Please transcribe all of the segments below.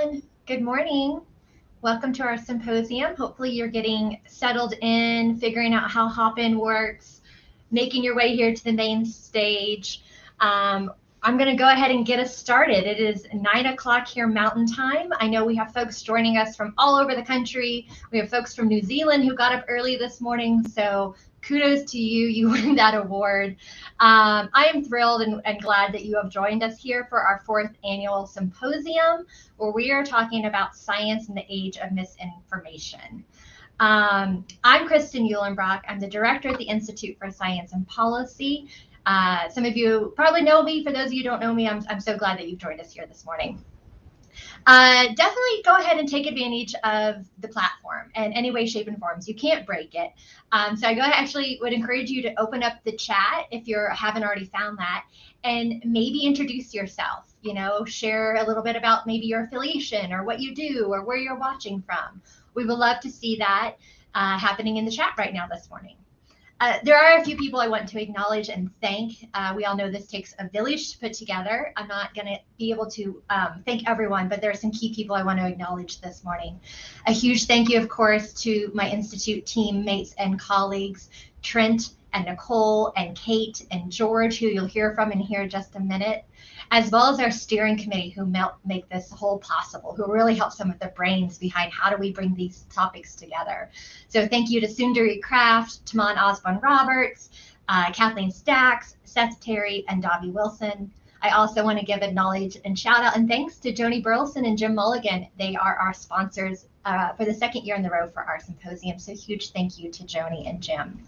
everyone. Good morning. Welcome to our symposium. Hopefully you're getting settled in, figuring out how Hopin works, making your way here to the main stage. I'm going to go ahead and get us started. It is 9 o'clock here Mountain Time. I know we have folks joining us from all over the country. We have folks from New Zealand who got up early this morning, so kudos to you. You won that award. I am thrilled and glad that you have joined us here for our 4th annual symposium, where we are talking about science in the age of misinformation. I'm Kristen Uhlenbrock. I'm the director at the Institute for Science and Policy. Some of you probably know me. For those of you who don't know me, I'm so glad that you've joined us here this morning. Definitely go ahead and take advantage of the platform in any way, shape, and forms. You can't break it. So I actually would encourage you to open up the chat if you haven't already found that, and maybe introduce yourself. Share a little bit about maybe your affiliation or what you do or where you're watching from. We would love to see that happening in the chat right now this morning. There are a few people I want to acknowledge and thank. We all know this takes a village to put together. I'm not going to be able to thank everyone, but there are some key people I want to acknowledge this morning. A huge thank you, of course, to my Institute teammates and colleagues, Trent and Nicole and Kate and George, who you'll hear from in here in just a minute, as well as our steering committee who make this whole possible, who really help some of the brains behind how do we bring these topics together. So thank you to Sundari Kraft, Taman Osborne-Roberts, Kathleen Stacks, Seth Terry, and Davi Wilson. I also want to give a knowledge and shout out and thanks to Joni Burleson and Jim Mulligan. They are our sponsors for the 2nd year in a row for our symposium. So huge thank you to Joni and Jim.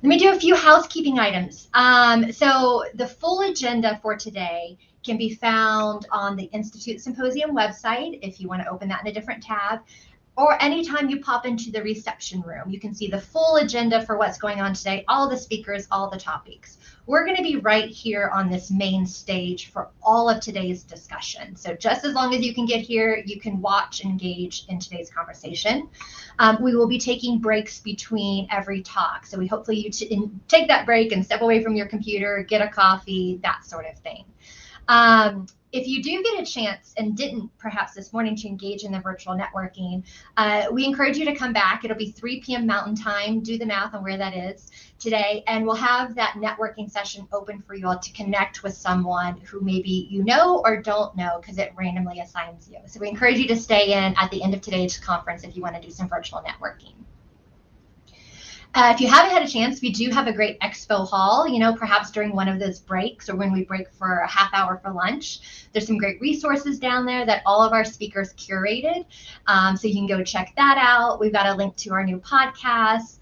Let me do a few housekeeping items. So the full agenda for today can be found on the Institute Symposium website if you want to open that in a different tab, or anytime you pop into the reception room, you can see the full agenda for what's going on today, all the speakers, all the topics. We're going to be right here on this main stage for all of today's discussion. So just as long as you can get here, you can watch and engage in today's conversation. We will be taking breaks between every talk. So we hopefully you take that break and step away from your computer, get a coffee, that sort of thing. If you do get a chance and didn't perhaps this morning to engage in the virtual networking, we encourage you to come back. It'll be 3 p.m. Mountain Time. Do the math on where that is today. And we'll have that networking session open for you all to connect with someone who maybe you know or don't know, because it randomly assigns you. So we encourage you to stay in at the end of today's conference if you want to do some virtual networking. If you haven't had a chance, we do have a great expo hall, perhaps during one of those breaks or when we break for a half hour for lunch. There's some great resources down there that all of our speakers curated. So you can go check that out. We've got a link to our new podcast.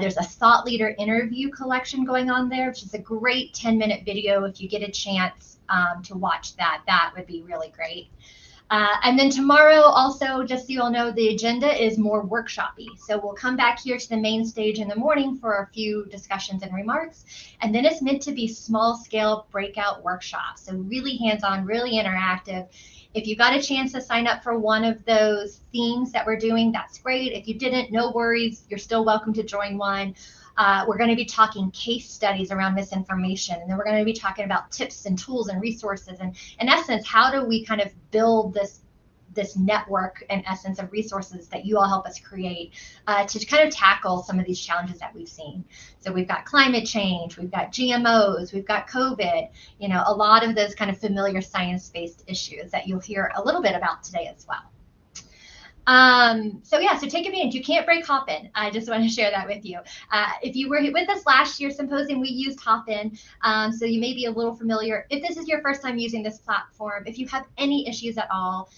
There's a thought leader interview collection going on there, which is a great 10-minute video. If you get a chance to watch that, that would be really great. And then tomorrow also, just so you all know, the agenda is more workshop-y. So we'll come back here to the main stage in the morning for a few discussions and remarks. And then it's meant to be small-scale breakout workshops. So really hands-on, really interactive. If you got a chance to sign up for one of those themes that we're doing, that's great. If you didn't, no worries. You're still welcome to join one. We're going to be talking case studies around misinformation, and then we're going to be talking about tips and tools and resources, and in essence, how do we kind of build this network, in essence, of resources that you all help us create to kind of tackle some of these challenges that we've seen. So we've got climate change, we've got GMOs, we've got COVID, a lot of those kind of familiar science-based issues that you'll hear a little bit about today as well. So take advantage. You can't break Hopin. I just want to share that with you. If you were with us last year's symposium, we used Hopin, so you may be a little familiar. If this is your first time using this platform, if you have any issues at all,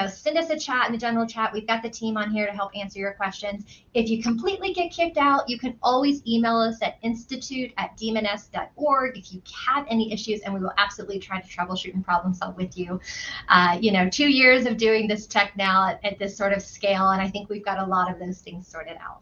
send us a chat in the general chat. We've got the team on here to help answer your questions. If you completely get kicked out, you can always email us at institute@dmns.org if you have any issues, and we will absolutely try to troubleshoot and problem solve with you. 2 years of doing this tech now at this sort of scale, and I think we've got a lot of those things sorted out.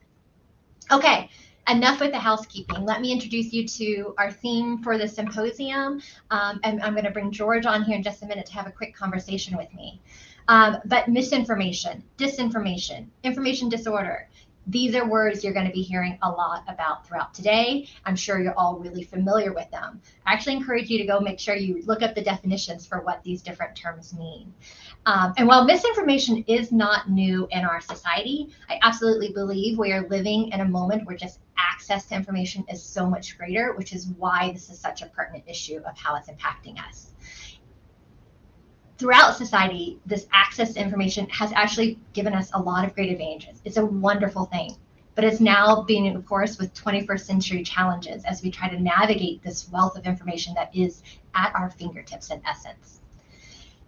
Okay. Enough with the housekeeping. Let me introduce you to our theme for the symposium, and I'm going to bring George on here in just a minute to have a quick conversation with me. But misinformation, disinformation, information disorder, these are words you're going to be hearing a lot about throughout today. I'm sure you're all really familiar with them. I actually encourage you to go make sure you look up the definitions for what these different terms mean. And while misinformation is not new in our society, I absolutely believe we are living in a moment where just access to information is so much greater, which is why this is such a pertinent issue of how it's impacting us. Throughout society, this access to information has actually given us a lot of great advantages. It's a wonderful thing, but it's now being enforced with 21st century challenges as we try to navigate this wealth of information that is at our fingertips in essence.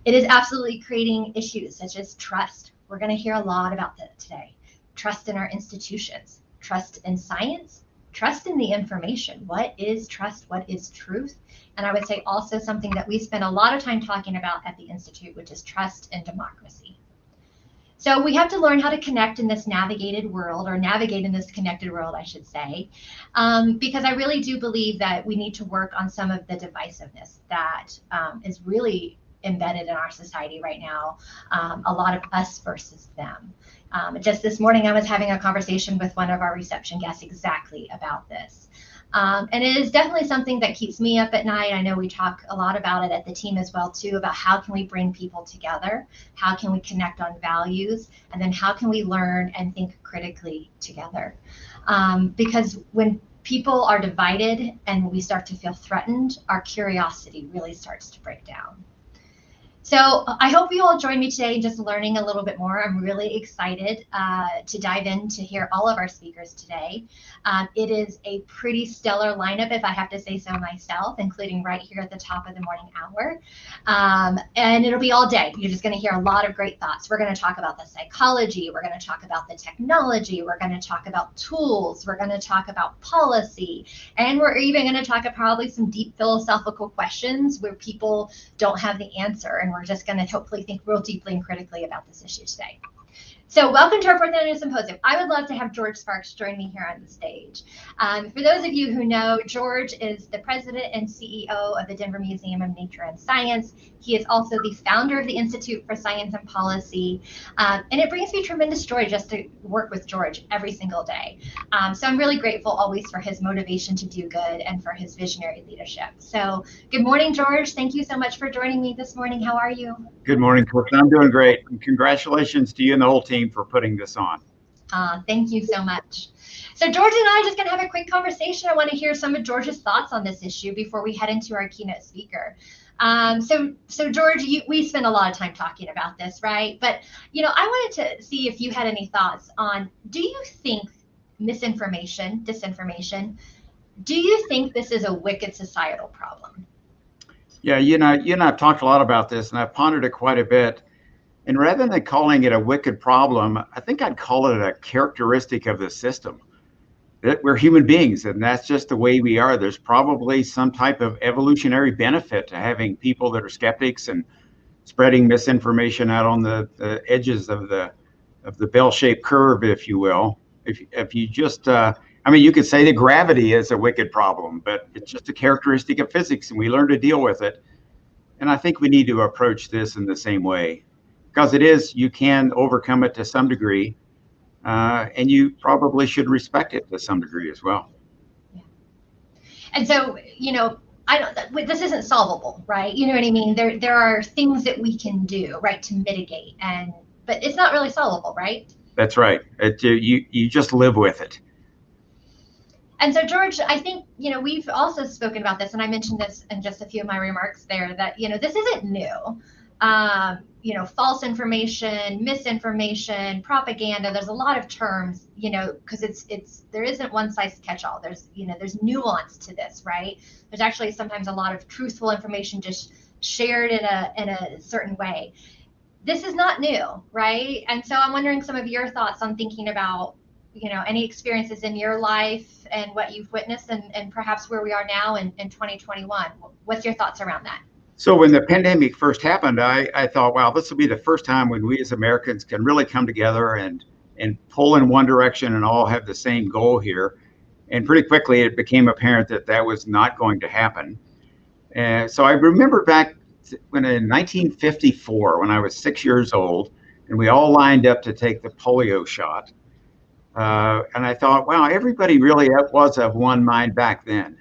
It is absolutely creating issues such as trust. We're going to hear a lot about that today. Trust in our institutions, trust in science, trust in the information. What is trust? What is truth? And I would say also something that we spend a lot of time talking about at the Institute, which is trust in democracy. So we have to learn how to connect in this navigated world, or navigate in this connected world, I should say, because I really do believe that we need to work on some of the divisiveness that is really embedded in our society right now, a lot of us versus them. Just this morning, I was having a conversation with one of our reception guests exactly about this. And it is definitely something that keeps me up at night. I know we talk a lot about it at the team as well, too, about how can we bring people together? How can we connect on values? And then how can we learn and think critically together? Because when people are divided and we start to feel threatened, our curiosity really starts to break down. So I hope you all join me today in just learning a little bit more. I'm really excited to dive in to hear all of our speakers today. It is a pretty stellar lineup, if I have to say so myself, including right here at the top of the morning hour. And it'll be all day. You're just going to hear a lot of great thoughts. We're going to talk about the psychology. We're going to talk about the technology. We're going to talk about tools. We're going to talk about policy. And we're even going to talk about probably some deep philosophical questions where people don't have the answer. And we're just going to hopefully think real deeply and critically about this issue today. So welcome to our fourth annual symposium. I would love to have George Sparks join me here on the stage. For those of you who know, George is the president and CEO of the Denver Museum of Nature and Science. He is also the founder of the Institute for Science and Policy. And it brings me tremendous joy just to work with George every single day. So I'm really grateful always for his motivation to do good and for his visionary leadership. So good morning, George. Thank you so much for joining me this morning. How are you? Good morning, Kristen. I'm doing great. And congratulations to you and the whole team for putting this on. Thank you so much. So George and I are just going to have a quick conversation. I want to hear some of George's thoughts on this issue before we head into our keynote speaker. So George, we spend a lot of time talking about this, right? But, I wanted to see if you had any thoughts on, do you think misinformation, disinformation, do you think this is a wicked societal problem? Yeah, you and I've talked a lot about this, and I've pondered it quite a bit. And rather than calling it a wicked problem, I think I'd call it a characteristic of the system. That we're human beings, and that's just the way we are. There's probably some type of evolutionary benefit to having people that are skeptics and spreading misinformation out on the edges of the bell-shaped curve, if you will. If you just, you could say that gravity is a wicked problem, but it's just a characteristic of physics, and we learn to deal with it. And I think we need to approach this in the same way. Because you can overcome it to some degree, and you probably should respect it to some degree as well. Yeah. And so, this isn't solvable, right? You know what I mean? There are things that we can do, right, to mitigate, but it's not really solvable, right? That's right. You just live with it. And so, George, I think, we've also spoken about this, and I mentioned this in just a few of my remarks there, that, this isn't new. False information, misinformation, propaganda, there's a lot of terms, because there isn't one size catch all. There's nuance to this, right? There's actually sometimes a lot of truthful information just shared in a certain way. This is not new, right? And so I'm wondering some of your thoughts on thinking about, any experiences in your life and what you've witnessed and perhaps where we are now in 2021. What's your thoughts around that? So when the pandemic first happened, I thought, wow, this will be the first time when we as Americans can really come together and pull in one direction and all have the same goal here. And pretty quickly, it became apparent that was not going to happen. And so I remember back when in 1954, when I was 6 years old, and we all lined up to take the polio shot. And I thought, wow, everybody really was of one mind back then.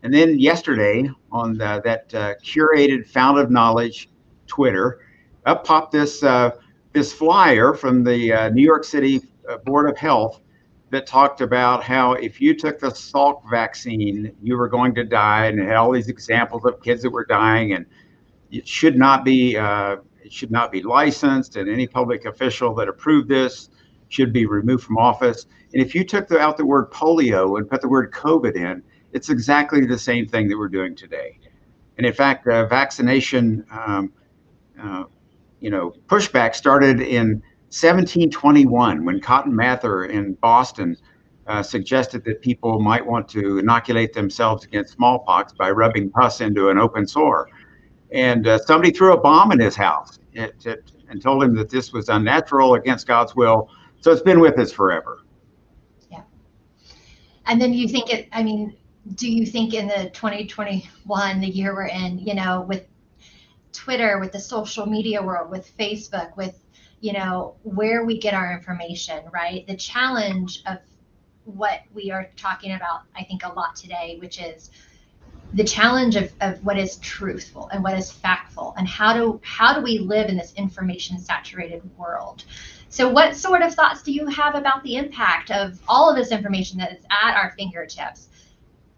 And then yesterday on that curated fount of knowledge, Twitter, up popped this flyer from the New York City Board of Health that talked about how if you took the Salk vaccine, you were going to die, and it had all these examples of kids that were dying, and it should not be licensed, and any public official that approved this should be removed from office. And if you took out the word polio and put the word COVID in, it's exactly the same thing that we're doing today. And in fact, vaccination, pushback started in 1721 when Cotton Mather in Boston suggested that people might want to inoculate themselves against smallpox by rubbing pus into an open sore. And somebody threw a bomb in his house and told him that this was unnatural, against God's will. So it's been with us forever. Yeah. And then do you think in the 2021, the year we're in, with Twitter, with the social media world, with Facebook, with, where we get our information, right? The challenge of what we are talking about, I think, a lot today, which is the challenge of what is truthful and what is factful, and how do we live in this information saturated world. So what sort of thoughts do you have about the impact of all of this information that is at our fingertips?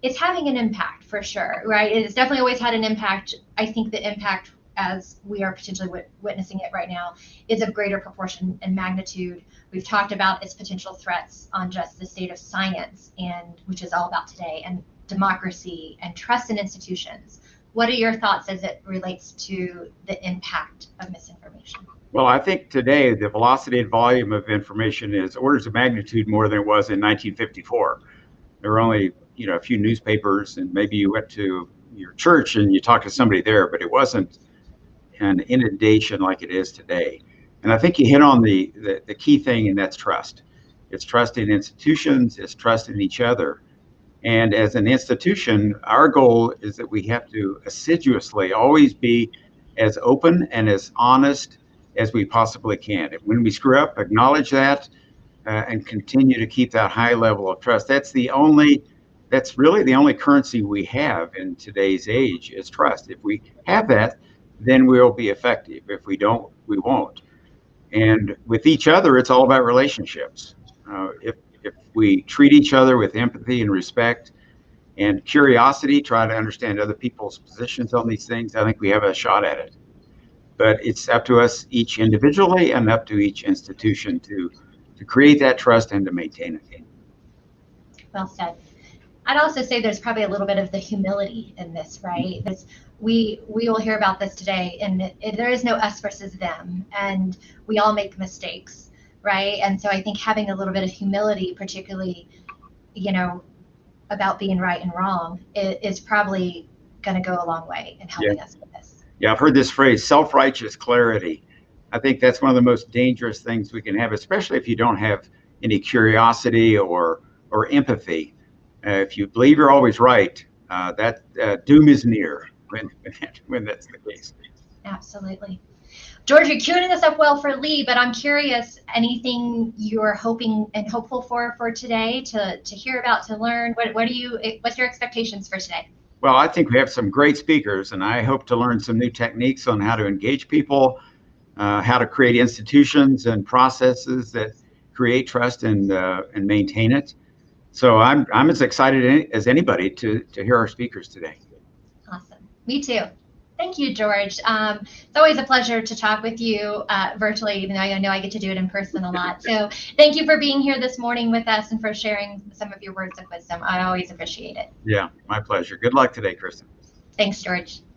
It's having an impact for sure, right? It's definitely always had an impact. I think the impact, as we are potentially witnessing it right now, is of greater proportion and magnitude. We've talked about its potential threats on just the state of science, and which is all about today, and democracy and trust in institutions. What are your thoughts as it relates to the impact of misinformation? Well, I think today the velocity and volume of information is orders of magnitude more than it was in 1954. There were only a few newspapers, and maybe you went to your church and you talked to somebody there, but it wasn't an inundation like it is today. And I think you hit on the key thing, and that's trust. It's trust in institutions, it's trust in each other. And as an institution, our goal is that we have to assiduously always be as open and as honest as we possibly can. And when we screw up, acknowledge that and continue to keep that high level of trust. That's really the only currency we have in today's age is trust. If we have that, then we'll be effective. If we don't, we won't. And with each other, it's all about relationships. If we treat each other with empathy and respect and curiosity, try to understand other people's positions on these things, I think we have a shot at it. But it's up to us each individually and up to each institution to create that trust and to maintain it. Well said. I'd also say there's probably a little bit of the humility in this, right? We will hear about this today, and there is no us versus them, and we all make mistakes, right? And so I think having a little bit of humility, particularly, about being right and wrong, is probably going to go a long way in helping us with this. Yeah, I've heard this phrase, self-righteous clarity. I think that's one of the most dangerous things we can have, especially if you don't have any curiosity or empathy. If you believe you're always right, that doom is near when that's the case. Absolutely. George, you're queuing us up well for Lee, but I'm curious, anything you're hoping and hopeful for today to hear about, to learn? What's your expectations for today? Well, I think we have some great speakers, and I hope to learn some new techniques on how to engage people, how to create institutions and processes that create trust and maintain it. So I'm as excited as anybody to hear our speakers today. Awesome. Me too. Thank you, George. It's always a pleasure to talk with you virtually, even though I know I get to do it in person a lot. So thank you for being here this morning with us and for sharing some of your words of wisdom. I always appreciate it. Yeah, my pleasure. Good luck today, Kristen. Thanks, George.